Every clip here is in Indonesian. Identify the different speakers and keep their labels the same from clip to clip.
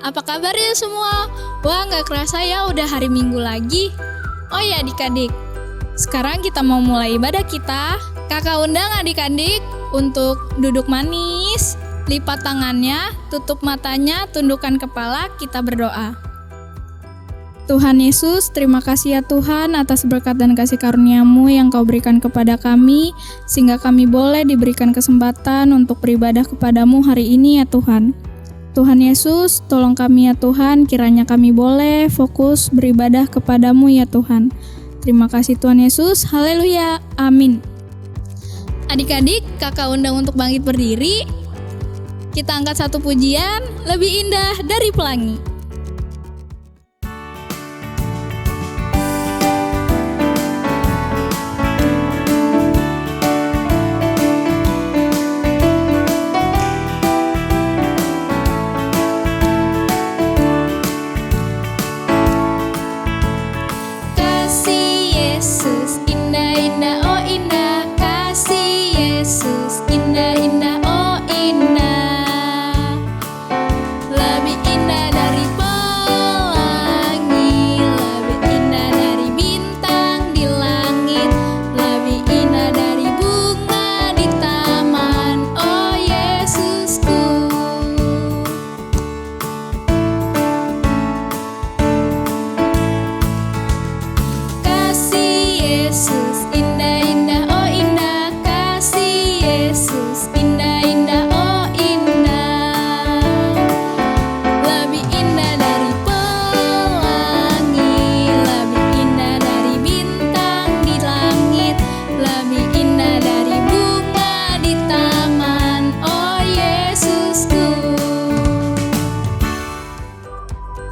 Speaker 1: Apa kabar ya semua? Wah, gak kerasa ya udah hari Minggu lagi. Oh ya adik-adik, sekarang kita mau mulai ibadah kita. Kakak undang adik-adik untuk duduk manis, lipat tangannya, tutup matanya, tundukkan kepala, kita berdoa. Tuhan Yesus, terima kasih ya Tuhan atas berkat dan kasih karunia-Mu yang Kau berikan kepada kami, sehingga kami boleh diberikan kesempatan untuk beribadah kepada-Mu hari ini ya Tuhan. Tuhan Yesus, tolong kami ya Tuhan, kiranya kami boleh fokus beribadah kepada-Mu ya Tuhan. Terima kasih Tuhan Yesus, haleluya, amin. Adik-adik, kakak undang untuk bangkit berdiri. Kita angkat satu pujian, lebih indah dari pelangi.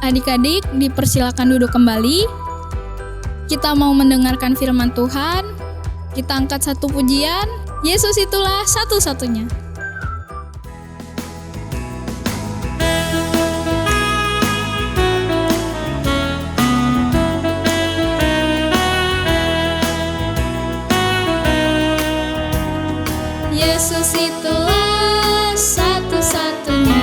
Speaker 1: Adik-adik, dipersilakan duduk kembali. Kita mau mendengarkan firman Tuhan. Kita angkat satu pujian, Yesus itulah satu-satunya. Yesus itulah satu-satunya.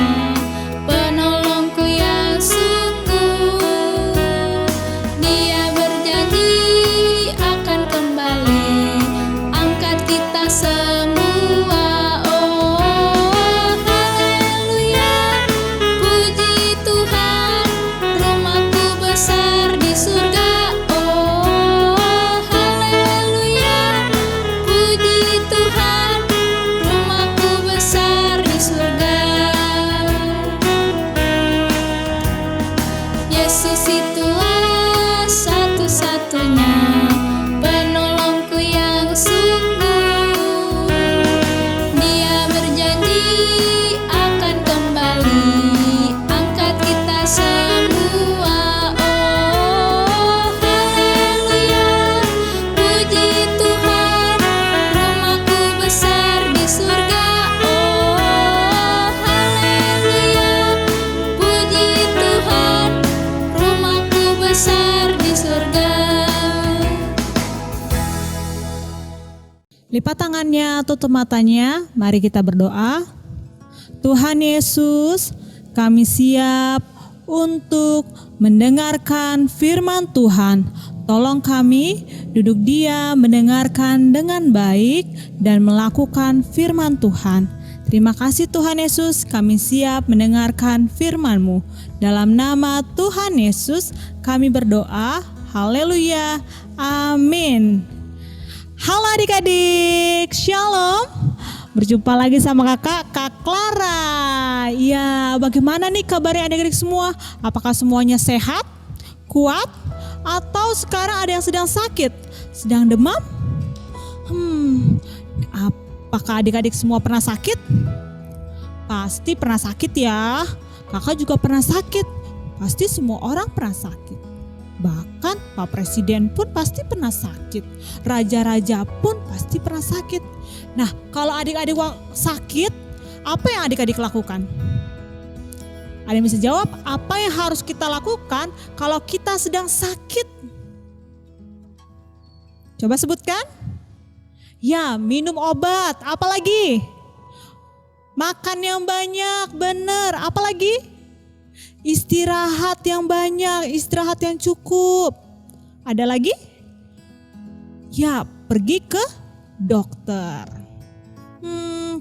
Speaker 2: Lipat tangannya, tutup matanya, mari kita berdoa. Tuhan Yesus, kami siap untuk mendengarkan firman Tuhan. Tolong kami duduk diam, mendengarkan dengan baik dan melakukan firman Tuhan. Terima kasih Tuhan Yesus, kami siap mendengarkan firman-Mu. Dalam nama Tuhan Yesus kami berdoa, haleluya, amin. Halo adik-adik, shalom. Berjumpa lagi sama Kak Clara. Ya, bagaimana nih kabarnya adik-adik semua? Apakah semuanya sehat, kuat, atau sekarang ada yang sedang sakit, sedang demam? Apakah adik-adik semua pernah sakit? Pasti pernah sakit ya. Kakak juga pernah sakit. Pasti semua orang pernah sakit. Bahkan Pak Presiden pun pasti pernah sakit. Raja-raja pun pasti pernah sakit. Nah, kalau adik-adik sakit, apa yang adik-adik lakukan? Ada yang bisa jawab? Apa yang harus kita lakukan kalau kita sedang sakit? Coba sebutkan. Ya, minum obat. Apalagi? Makan yang banyak, benar. Apalagi? istirahat yang banyak, istirahat yang cukup. Ada lagi? Ya, pergi ke dokter.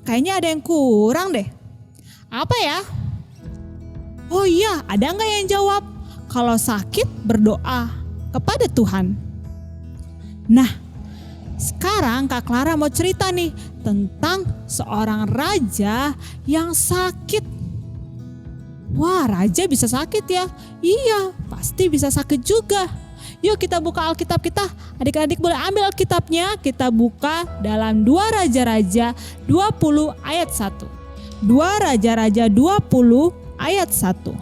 Speaker 2: Kayaknya ada yang kurang deh. Apa ya? Oh iya, ada nggak yang jawab? Kalau sakit berdoa kepada Tuhan. Nah, sekarang Kak Clara mau cerita nih tentang seorang raja yang sakit. Wah, raja bisa sakit ya? Iya, pasti bisa sakit juga. Yuk kita buka Alkitab kita. Adik-adik boleh ambil Alkitabnya. Kita buka dalam 2 Raja-Raja 20 ayat 1. 2 Raja-Raja 20 ayat 1.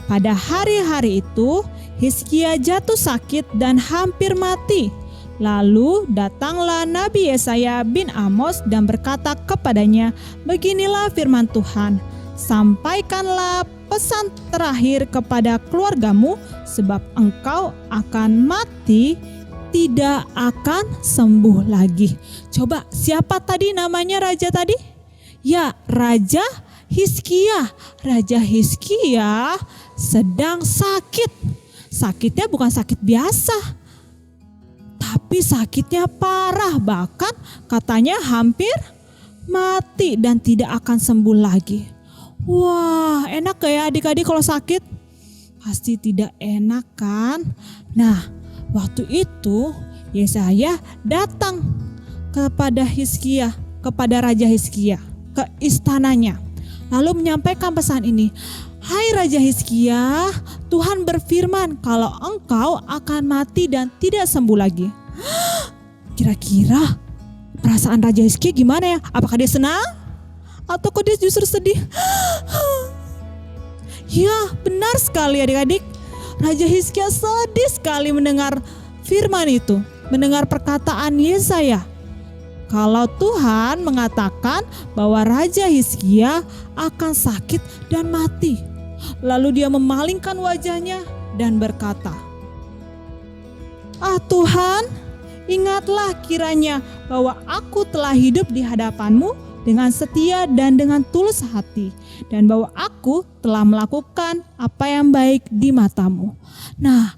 Speaker 2: Pada hari-hari itu Hizkia jatuh sakit dan hampir mati. Lalu datanglah Nabi Yesaya bin Amos dan berkata kepadanya, "Beginilah firman Tuhan, sampaikanlah pesan terakhir kepada keluargamu, sebab engkau akan mati, tidak akan sembuh lagi." Coba, siapa tadi namanya raja tadi? Ya, Raja Hizkia. Raja Hizkia sedang sakit. Sakitnya bukan sakit biasa, tapi sakitnya parah, bahkan katanya hampir mati dan tidak akan sembuh lagi. Wah, enak gak ya adik-adik kalau sakit? Pasti tidak enak kan? Nah, waktu itu Yesaya datang kepada Hizkia, kepada Raja Hizkia, ke istananya. Lalu menyampaikan pesan ini, "Hai Raja Hizkia, Tuhan berfirman kalau engkau akan mati dan tidak sembuh lagi." Kira-kira perasaan Raja Hizkia gimana ya? Apakah dia senang? Atau kok dia justru sedih? Ya, benar sekali adik-adik. Raja Hizkia sedih sekali mendengar firman itu, mendengar perkataan Yesaya. Kalau Tuhan mengatakan bahwa Raja Hizkia akan sakit dan mati. Lalu dia memalingkan wajahnya dan berkata, "Ah Tuhan, ingatlah kiranya bahwa aku telah hidup di hadapan-Mu dengan setia dan dengan tulus hati, dan bahwa aku telah melakukan apa yang baik di mata-Mu." Nah,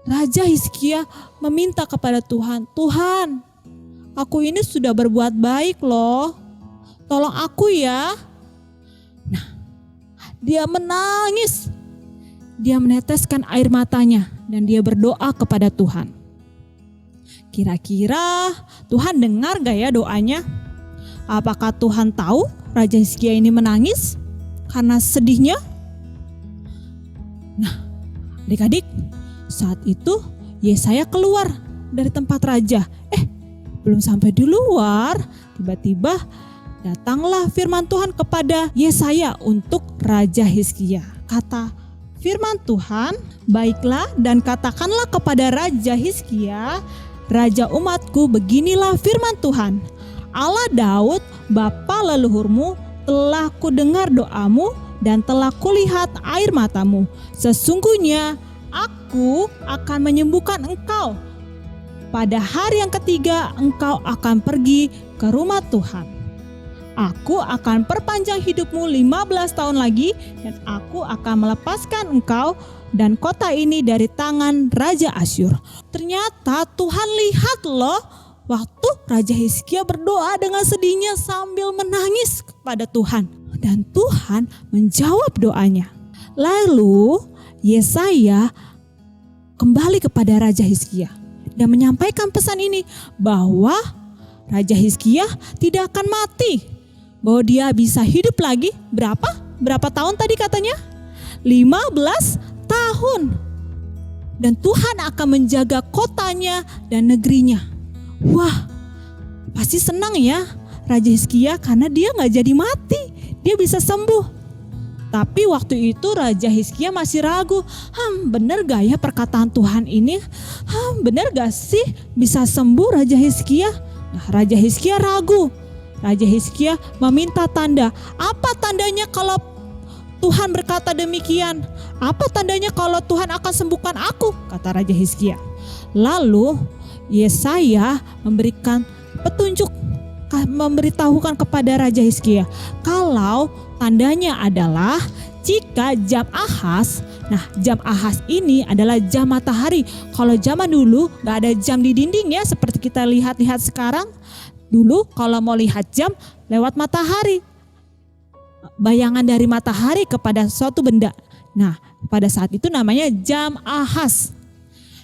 Speaker 2: Raja Hizkia meminta kepada Tuhan, "Tuhan, aku ini sudah berbuat baik loh, tolong aku ya." Nah, dia menangis, dia meneteskan air matanya dan dia berdoa kepada Tuhan. Kira-kira Tuhan dengar gak ya doanya? Apakah Tuhan tahu Raja Hizkia ini menangis karena sedihnya? Nah, adik-adik, saat itu Yesaya keluar dari tempat raja. Belum sampai di luar, tiba-tiba datanglah firman Tuhan kepada Yesaya untuk Raja Hizkia. Kata firman Tuhan, "Baiklah dan katakanlah kepada Raja Hizkia, raja umatku, beginilah firman Tuhan. Allah Daud, bapa leluhurmu, telah kudengar doamu dan telah kulihat air matamu. Sesungguhnya aku akan menyembuhkan engkau. Pada hari yang ketiga engkau akan pergi ke rumah Tuhan. Aku akan perpanjang hidupmu 15 tahun lagi dan aku akan melepaskan engkau dan kota ini dari tangan Raja Asyur." Ternyata Tuhan lihat loh, waktu Raja Hizkia berdoa dengan sedihnya sambil menangis kepada Tuhan. Dan Tuhan menjawab doanya. Lalu Yesaya kembali kepada Raja Hizkia dan menyampaikan pesan ini, bahwa Raja Hizkia tidak akan mati, bahwa dia bisa hidup lagi berapa tahun tadi katanya? 15 tahun. Dan Tuhan akan menjaga kotanya dan negerinya. Wah, pasti senang ya Raja Hizkia karena dia gak jadi mati, dia bisa sembuh. Tapi waktu itu Raja Hizkia masih ragu, bener gak ya perkataan Tuhan ini? Bener gak sih bisa sembuh Raja Hizkia? Nah, Raja Hizkia ragu. Raja Hizkia meminta tanda. Apa tandanya kalau Tuhan berkata demikian? Apa tandanya kalau Tuhan akan sembuhkan aku? Kata Raja Hizkia. Lalu Yesaya memberikan petunjuk, memberitahukan kepada Raja Hizkia kalau tandanya adalah jika jam Ahas, nah jam Ahas ini adalah jam matahari. Kalau zaman dulu gak ada jam di dinding ya seperti kita lihat-lihat sekarang. Dulu kalau mau lihat jam lewat matahari, bayangan dari matahari kepada suatu benda. Nah pada saat itu namanya jam Ahas.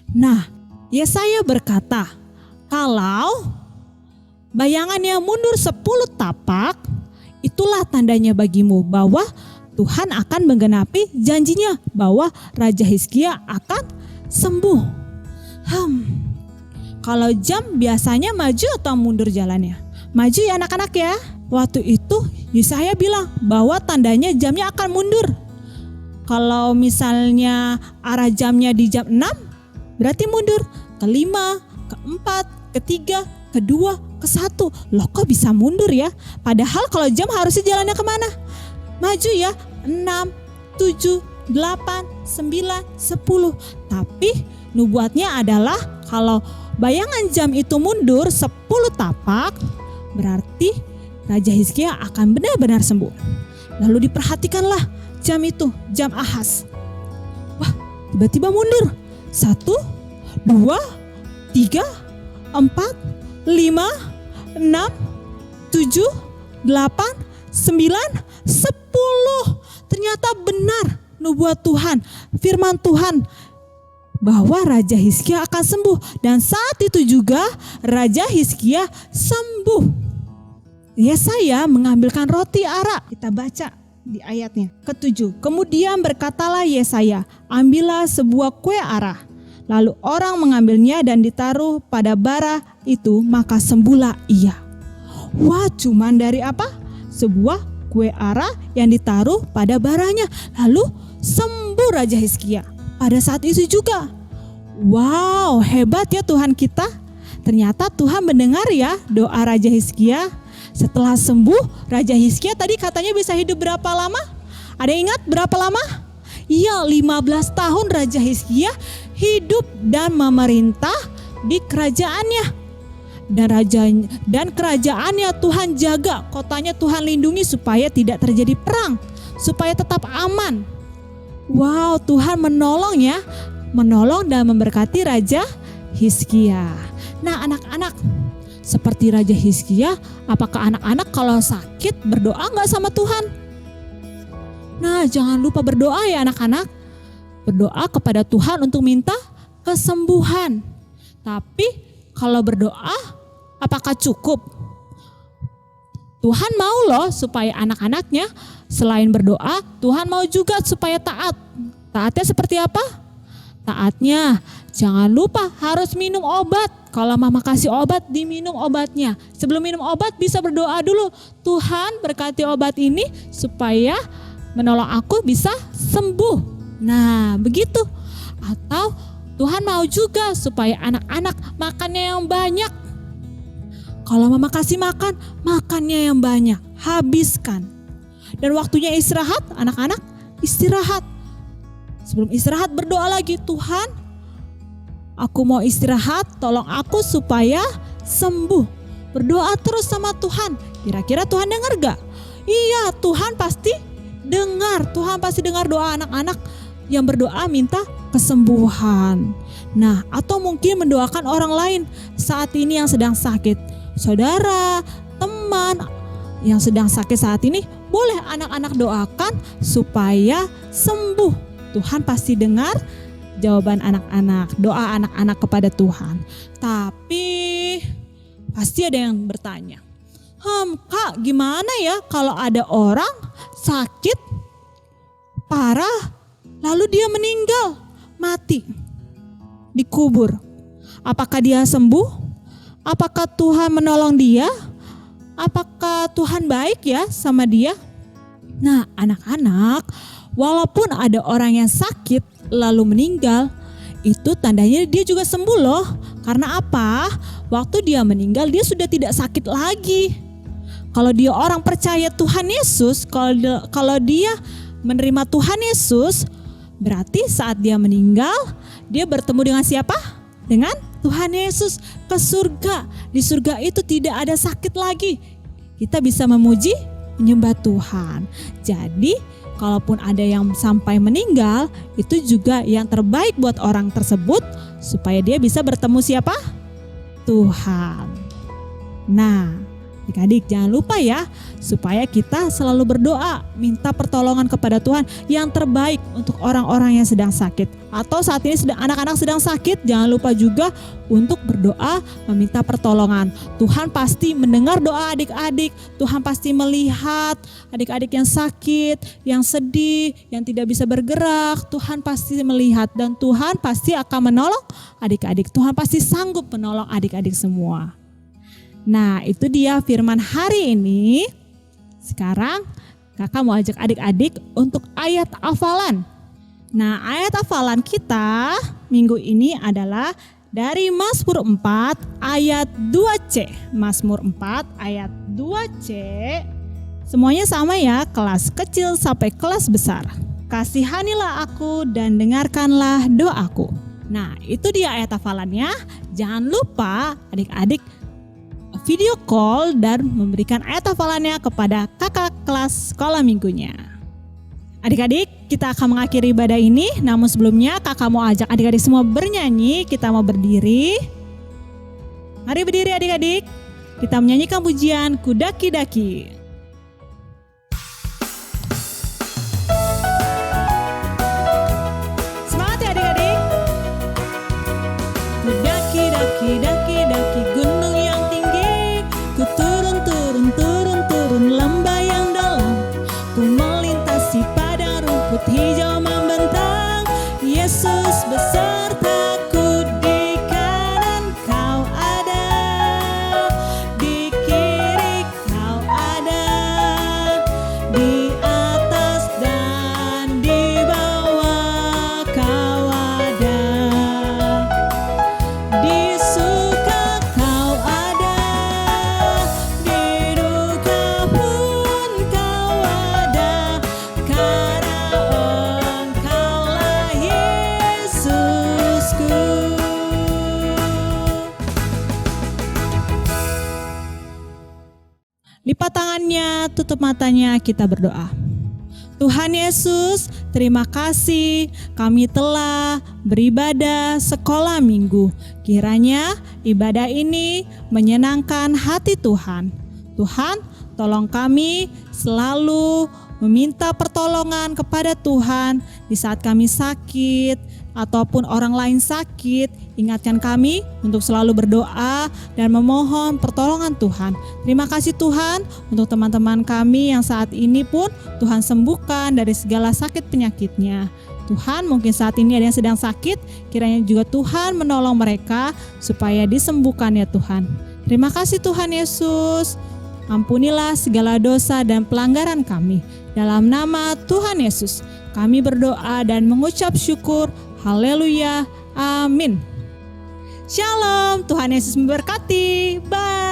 Speaker 2: Nah Yesaya berkata, kalau bayangannya mundur 10 tapak, itulah tandanya bagimu bahwa Tuhan akan menggenapi janjinya bahwa Raja Hizkia akan sembuh. Kalau jam biasanya maju atau mundur jalannya? Maju ya anak-anak ya. Waktu itu Yesaya bilang bahwa tandanya jamnya akan mundur. Kalau misalnya arah jamnya di jam 6, berarti mundur ke 5, ke 4, ke 3, ke 2, ke 1. Loh kok bisa mundur ya? Padahal kalau jam harusnya jalannya kemana? Maju ya, 6, 7, 8, 9, 10. Tapi nubuatnya adalah kalau bayangan jam itu mundur 10 tapak, berarti Raja Hizkia akan benar-benar sembuh. Lalu diperhatikanlah jam itu, jam Ahas. Wah, tiba-tiba mundur. 1, 2, 3, 4, 5, 6, 7, 8, 9, 10. Ternyata benar nubuat Tuhan, firman Tuhan bahwa Raja Hizkia akan sembuh. Dan saat itu juga Raja Hizkia sembuh. Yesaya mengambilkan roti ara. Kita baca di ayatnya ke-7. Kemudian berkatalah Yesaya, ambillah sebuah kue ara. Lalu orang mengambilnya dan ditaruh pada bara itu, maka sembuhlah ia. Wah, cuman dari apa? Sebuah kue ara yang ditaruh pada baranya. Lalu sembuh Raja Hizkia pada saat itu juga. Wow, hebat ya Tuhan kita. Ternyata Tuhan mendengar ya doa Raja Hizkia. Setelah sembuh, Raja Hizkia tadi katanya bisa hidup berapa lama? Ada yang ingat berapa lama? Iya, 15 tahun Raja Hizkia hidup dan memerintah di kerajaannya. Dan kerajaannya Tuhan jaga, kotanya Tuhan lindungi supaya tidak terjadi perang, supaya tetap aman. Wow, Tuhan menolong ya, menolong dan memberkati Raja Hizkia. Nah anak-anak, seperti Raja Hizkia, apakah anak-anak kalau sakit berdoa gak sama Tuhan? Nah jangan lupa berdoa ya anak-anak. Berdoa kepada Tuhan untuk minta kesembuhan. Tapi kalau berdoa apakah cukup? Tuhan mau loh supaya anak-anaknya selain berdoa, Tuhan mau juga supaya taat. Taatnya seperti apa? Taatnya jangan lupa harus minum obat. Kalau mama kasih obat, diminum obatnya. Sebelum minum obat bisa berdoa dulu. Tuhan berkati obat ini supaya menolong aku bisa sembuh. Nah begitu. Atau Tuhan mau juga supaya anak-anak makannya yang banyak. Kalau mama kasih makan, makannya yang banyak, habiskan. Dan waktunya istirahat, anak-anak istirahat. Sebelum istirahat berdoa lagi, Tuhan aku mau istirahat, tolong aku supaya sembuh. Berdoa terus sama Tuhan. Kira-kira Tuhan dengar gak? Iya, Tuhan pasti dengar. Tuhan pasti dengar doa anak-anak yang berdoa minta kesembuhan. Nah, atau mungkin mendoakan orang lain saat ini yang sedang sakit. Saudara, teman yang sedang sakit saat ini, boleh anak-anak doakan supaya sembuh. Tuhan pasti dengar jawaban anak-anak, doa anak-anak kepada Tuhan. Tapi pasti ada yang bertanya, Kak gimana ya kalau ada orang sakit parah lalu dia meninggal, mati, dikubur. Apakah dia sembuh? Apakah Tuhan menolong dia? Apakah Tuhan baik ya sama dia? Nah anak-anak, walaupun ada orang yang sakit lalu meninggal, itu tandanya dia juga sembuh loh. Karena apa? Waktu dia meninggal dia sudah tidak sakit lagi. Kalau dia orang percaya Tuhan Yesus, kalau dia menerima Tuhan Yesus, berarti saat dia meninggal, dia bertemu dengan siapa? Dengan Tuhan Yesus ke surga. Di surga itu tidak ada sakit lagi. Kita bisa memuji, menyembah Tuhan. Jadi kalaupun ada yang sampai meninggal, itu juga yang terbaik buat orang tersebut supaya dia bisa bertemu siapa? Tuhan. Nah, adik-adik jangan lupa ya, supaya kita selalu berdoa, minta pertolongan kepada Tuhan yang terbaik untuk orang-orang yang sedang sakit. Atau saat ini anak-anak sedang sakit, jangan lupa juga untuk berdoa, meminta pertolongan. Tuhan pasti mendengar doa adik-adik, Tuhan pasti melihat adik-adik yang sakit, yang sedih, yang tidak bisa bergerak. Tuhan pasti melihat dan Tuhan pasti akan menolong adik-adik. Tuhan pasti sanggup menolong adik-adik semua. Nah, itu dia firman hari ini. Sekarang kakak mau ajak adik-adik untuk ayat hafalan. Nah, ayat hafalan kita minggu ini adalah dari Mazmur 4 ayat 2C. Mazmur 4 ayat 2C. Semuanya sama ya, kelas kecil sampai kelas besar. Kasihanilah aku dan dengarkanlah doaku. Nah, itu dia ayat hafalannya. Jangan lupa adik-adik video call dan memberikan ayat hafalannya kepada kakak kelas sekolah minggunya. Adik-adik, kita akan mengakhiri ibadah ini. Namun sebelumnya kakak mau ajak adik-adik semua bernyanyi. Kita mau berdiri. Mari berdiri adik-adik. Kita menyanyikan pujian Ku Daki-Daki. Semangat ya adik-adik. Ku daki-daki, daki-daki gunung yang tinggi. Ku turun lembah yang dalam. Ku melintasi padang rumput hijau membentang. Yesus besertaku, di kanan kau ada, di kiri kau ada, di atas dan di bawah kau ada, di suka kau ada, di duka pun kau ada, karena Engkaulah Yesusku. Lipat tangannya, tutup matanya, kita berdoa. Tuhan Yesus, terima kasih kami telah beribadah sekolah minggu. Kiranya ibadah ini menyenangkan hati Tuhan. Tuhan, tolong kami selalu meminta pertolongan kepada Tuhan di saat kami sakit ataupun orang lain sakit. Ingatkan kami untuk selalu berdoa dan memohon pertolongan Tuhan. Terima kasih Tuhan untuk teman-teman kami yang saat ini pun Tuhan sembuhkan dari segala sakit penyakitnya. Tuhan, mungkin saat ini ada yang sedang sakit, kiranya juga Tuhan menolong mereka supaya disembuhkan ya Tuhan. Terima kasih Tuhan Yesus. Ampunilah segala dosa dan pelanggaran kami. Dalam nama Tuhan Yesus, kami berdoa dan mengucap syukur. Haleluya. Amin. Shalom. Tuhan Yesus memberkati. Bye.